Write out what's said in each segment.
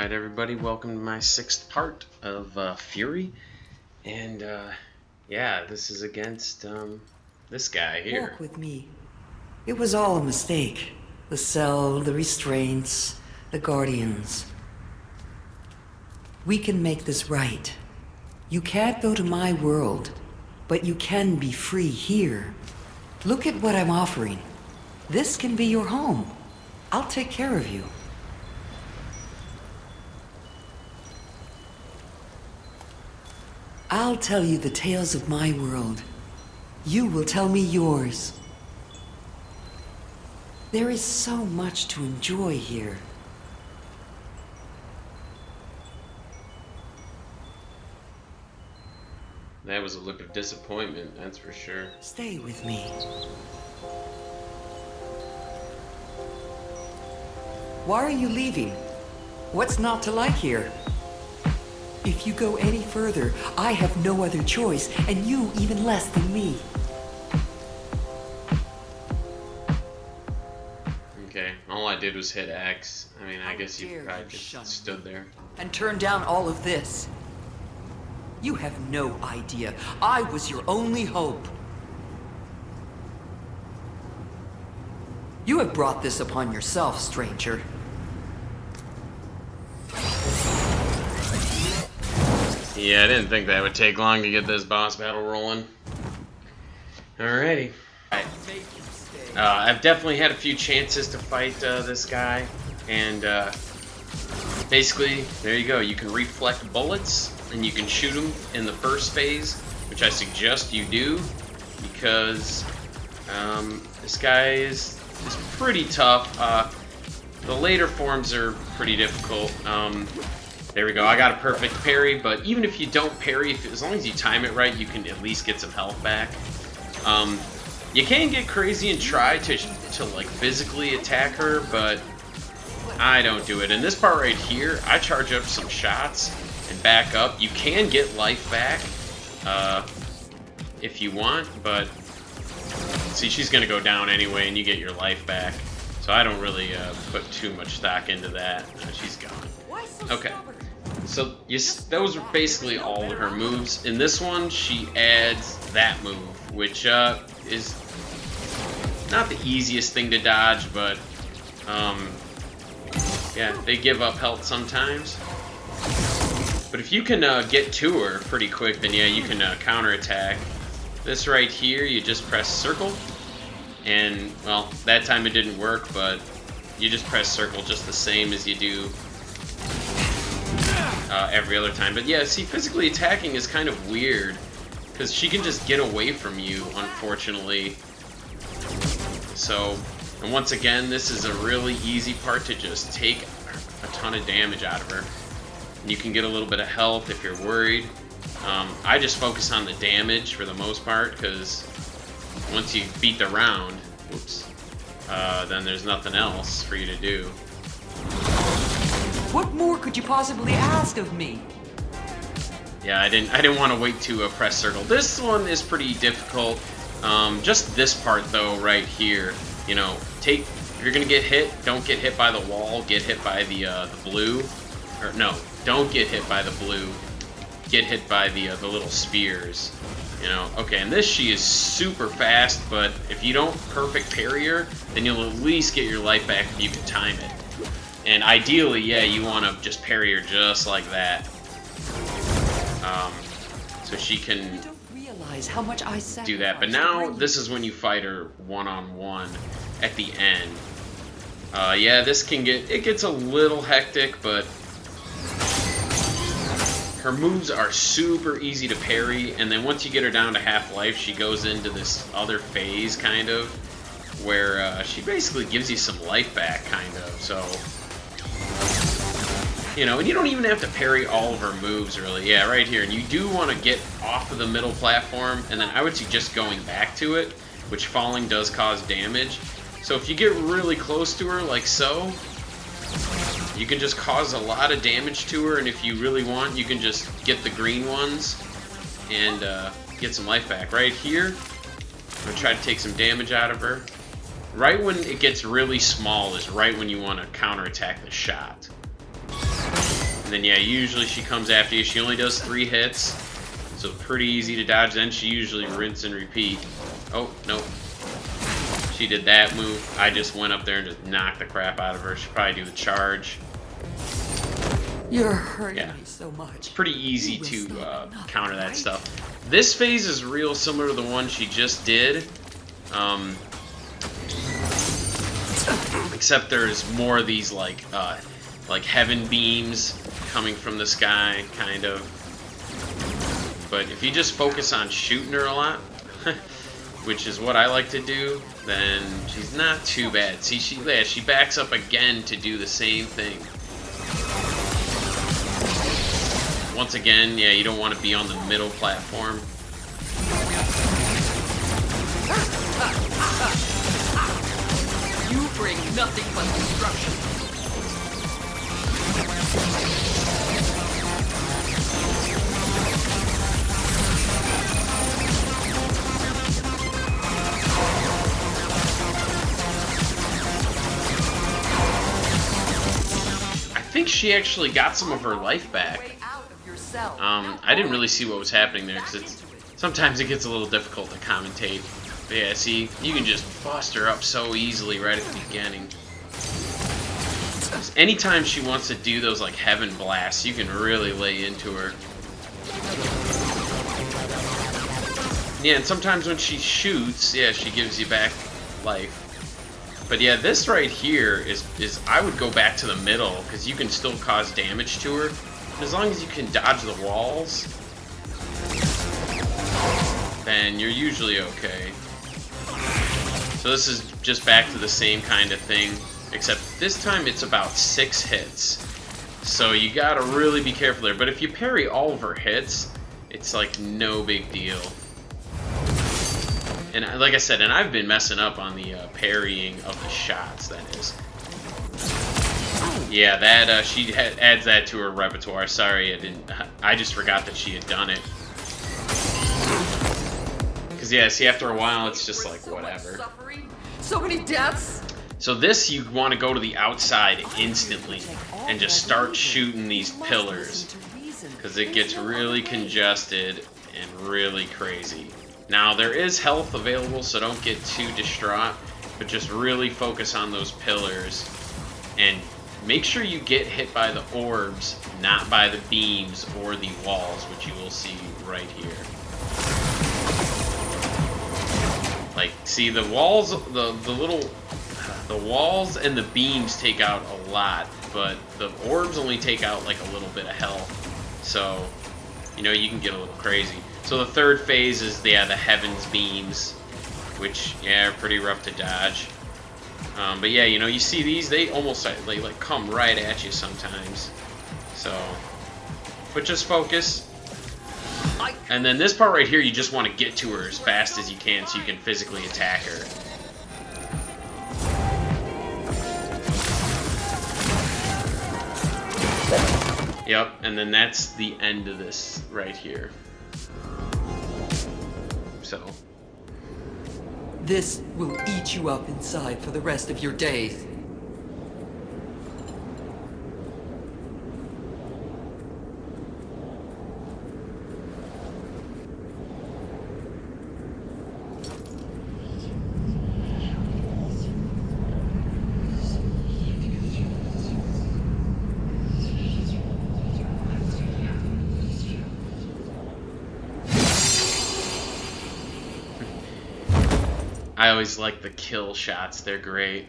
Alright everybody, welcome to my 6th part of Furi, and yeah, this is against this guy here. Walk with me. It was all a mistake. The cell, the restraints, the guardians. We can make this right. You can't go to my world, but you can be free here. Look at what I'm offering. This can be your home. I'll take care of you. I'll tell you the tales of my world. You will tell me yours. There is so much to enjoy here. That was a look of disappointment, that's for sure. Stay with me. Why are you leaving? What's not to like here? If you go any further, I have no other choice, and you even less than me. Okay, all I did was hit X. I mean, I guess you probably just stood there. And turn down all of this. You have no idea. I was your only hope. You have brought this upon yourself, stranger. Yeah, I didn't think that would take long to get this boss battle rolling. Alrighty. I've definitely had a few chances to fight this guy, and basically, there you go. You can reflect bullets, and you can shoot them in the first phase, which I suggest you do, because this guy is pretty tough. The later forms are pretty difficult. There we go, I got a perfect parry, but even if you don't parry, as long as you time it right, you can at least get some health back. You can get crazy and try to like physically attack her, but I don't do it. In this part right here, I charge up some shots and back up. You can get life back if you want, but see, she's gonna go down anyway and you get your life back. So I don't really put too much stock into that. She's gone. Okay. So those are basically all of her moves. In this one, she adds that move, which is not the easiest thing to dodge, but yeah, they give up health sometimes. But if you can get to her pretty quick, then yeah, you can counterattack. This right here, you just press circle, and well, that time it didn't work, but you just press circle just the same as you do every other time. But yeah, see, physically attacking is kind of weird, because she can just get away from you, unfortunately. So, and once again, this is a really easy part to just take a ton of damage out of her. And you can get a little bit of health if you're worried. I just focus on the damage for the most part, because once you beat the round, whoops, then there's nothing else for you to do. What more could you possibly ask of me? Yeah, I didn't want to wait to press circle. This one is pretty difficult. Just this part though, right here. You know, if you're gonna get hit, don't get hit by the wall. Get hit by the blue, or no, don't get hit by the blue. Get hit by the little spears. You know, okay. And this, she is super fast, but if you don't perfect parry her, then you'll at least get your life back if you can time it. And ideally, yeah, you want to just parry her just like that. So she can how much I do that. But now, this is when you fight her one-on-one at the end. Yeah, this gets a little hectic, but her moves are super easy to parry, and then once you get her down to half life, she goes into this other phase, kind of, where she basically gives you some life back, kind of. So, you know, and you don't even have to parry all of her moves, really. Yeah, right here. And you do want to get off of the middle platform, and then I would suggest going back to it, which falling does cause damage. So if you get really close to her, like so, you can just cause a lot of damage to her, and if you really want, you can just get the green ones and get some life back. Right here, I'm going to try to take some damage out of her. Right when it gets really small is right when you want to counterattack the shot. And then, yeah, usually she comes after you. She only does 3 hits, so pretty easy to dodge. Then she usually rinse and repeat. Oh, nope. She did that move. I just went up there and just knocked the crap out of her. She'll probably do the charge. You're hurting me so much. It's pretty easy to counter that stuff. This phase is real similar to the one she just did. Except there's more of these like heaven beams coming from the sky, kind of. But if you just focus on shooting her a lot, which is what I like to do, then she's not too bad. See, she backs up again to do the same thing. Once again, yeah, you don't want to be on the middle platform. You bring nothing but destruction. I think she actually got some of her life back. I didn't really see what was happening there because sometimes it gets a little difficult to commentate. But yeah, see, you can just bust her up so easily right at the beginning. Anytime she wants to do those like heaven blasts, you can really lay into her. Yeah, and sometimes when she shoots, yeah, she gives you back life. But yeah, this right here is I would go back to the middle because you can still cause damage to her. As long as you can dodge the walls, then you're usually okay. So this is just back to the same kind of thing, except this time it's about 6 hits. So you gotta really be careful there. But if you parry all of her hits, it's like no big deal. And like I said, and I've been messing up on the parrying of the shots, that is. Yeah, that she adds that to her repertoire. Sorry, I just forgot that she had done it. Because yeah, see, after a while, it's just like whatever. So many deaths. So this, you want to go to the outside instantly and just start shooting these pillars, because it gets really congested and really crazy. Now there is health available, so don't get too distraught, but just really focus on those pillars and make sure you get hit by the orbs, not by the beams or the walls, which you will see right here. Like, see, the walls, the walls and the beams take out a lot, but the orbs only take out like a little bit of health. So, you know, you can get a little crazy. So the third phase is the heavens beams, which, yeah, are pretty rough to dodge. But yeah, you know, you see these, they almost like come right at you sometimes. So, but just focus. And then this part right here, you just want to get to her as fast as you can so you can physically attack her. Yep, and then that's the end of this right here. So. This will eat you up inside for the rest of your days. I always like the kill shots, they're great.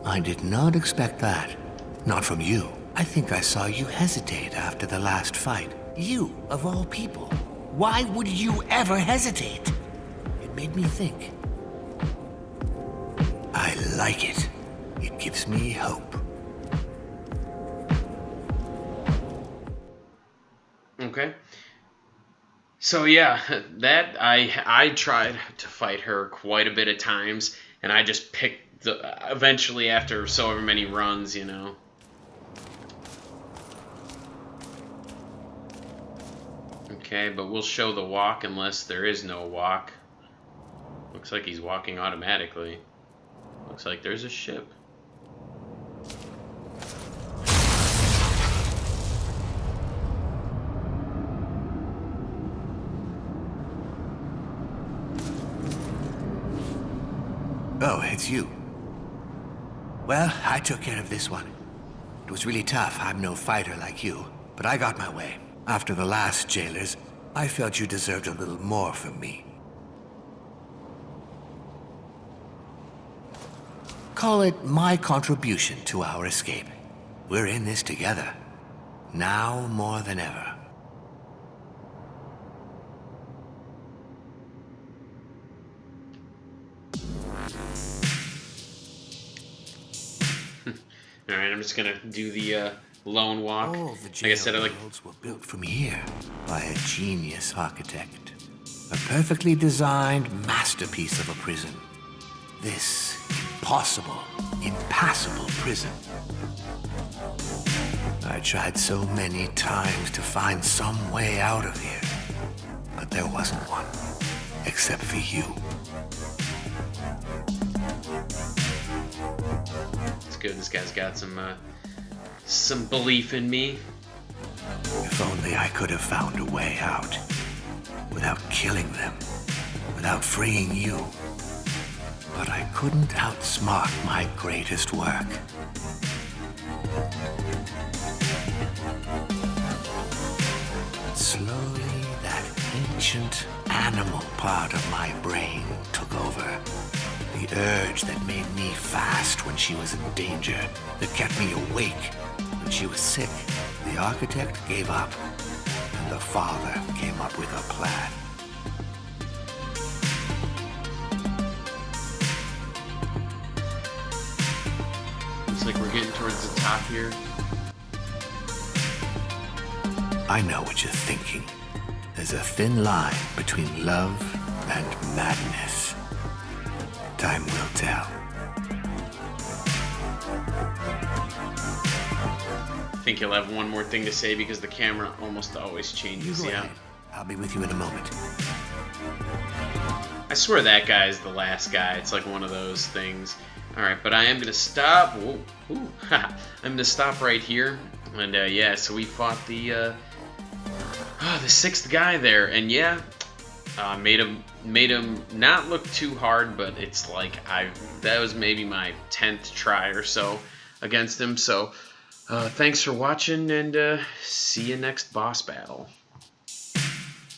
I did not expect that. Not from you. I think I saw you hesitate after the last fight. You, of all people. Why would you ever hesitate? It made me think. I like it. It gives me hope. Okay. So yeah, that I tried to fight her quite a bit of times, and I just picked eventually after so many runs, you know. Okay, but we'll show the walk unless there is no walk. Looks like he's walking automatically. Looks like there's a ship. Oh, it's you. Well, I took care of this one. It was really tough. I'm no fighter like you, but I got my way. After the last jailers, I felt you deserved a little more from me. Call it my contribution to our escape. We're in this together. Now more than ever. All right, I'm just gonna do the lone walk. All the Like I jail said, worlds were built from here by a genius architect. A perfectly designed masterpiece of a prison. This impossible, impassable prison. I tried so many times to find some way out of here, but there wasn't one, except for you. It's good. This guy's got some belief in me. If only I could have found a way out, without killing them, without freeing you. But I couldn't outsmart my greatest work. Slowly, that ancient animal part of my brain took over. The urge that made me fast when she was in danger, that kept me awake when she was sick. The architect gave up, and the father came up with a plan. Looks like we're getting towards the top here. I know what you're thinking. There's a thin line between love and madness. Time will tell. I think he'll have one more thing to say because the camera almost always changes. You go Yeah. ahead. I'll be with you in a moment. I swear that guy is the last guy. It's like one of those things. All right, but I am gonna stop. Whoa, ooh, I'm gonna stop right here. And yeah, so we fought the sixth guy there, and yeah, made him not look too hard, but it's like that was maybe my 10th try or so against him. So thanks for watching, and see you next boss battle.